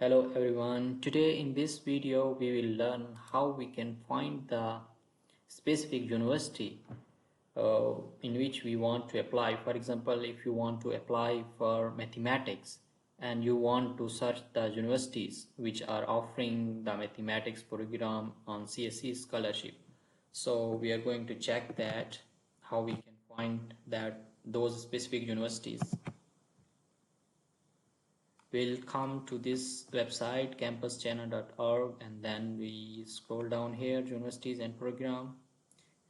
Hello everyone. Today in this video we will learn how we can find the specific university in which we want to apply. For example, if you want to apply for mathematics and you want to search the universities which are offering the mathematics program on CSC Scholarship. So we are going to check that how we can find that those specific universities. We'll come to this website campuschannel.org and then we scroll down here universities and program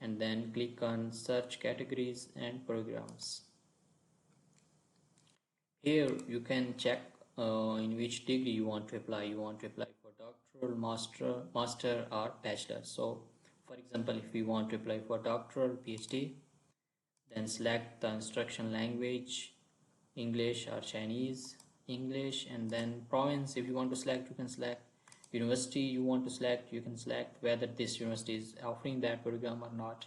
and then click on search categories and programs. Here you can check in which degree you want to apply. You want to apply for doctoral, master or bachelor. So for example, if we want to apply for doctoral PhD, then select the instruction language, English or Chinese, English, and then province. If you want to select, you can select university you want to select. You can select whether this university is offering that program or not.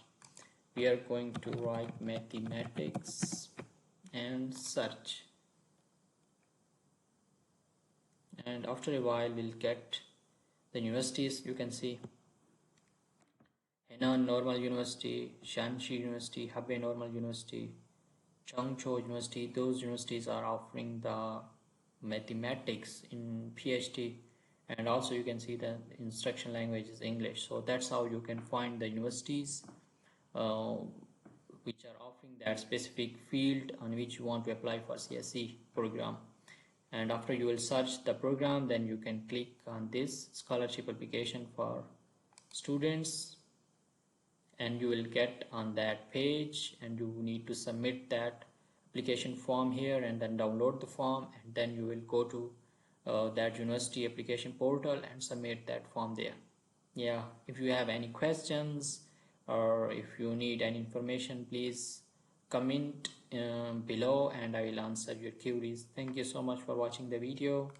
We are going to write mathematics and search, and after a while we'll get the universities. You can see Henan Normal University, Shanxi University, Hebei Normal University, Changzhou University. Those universities are offering the mathematics in PhD, and also you can see the instruction language is English. So that's how you can find the universities uh, which are offering that specific field on which you want to apply for CSC program. And after you will search the program, then you can click on this scholarship application for students, and you will get on that page, and you need to submit that application form here and then download the form, and then you will go to that university application portal and submit that form there. Yeah, if you have any questions or if you need any information, please comment below and I will answer your queries. Thank you so much for watching the video.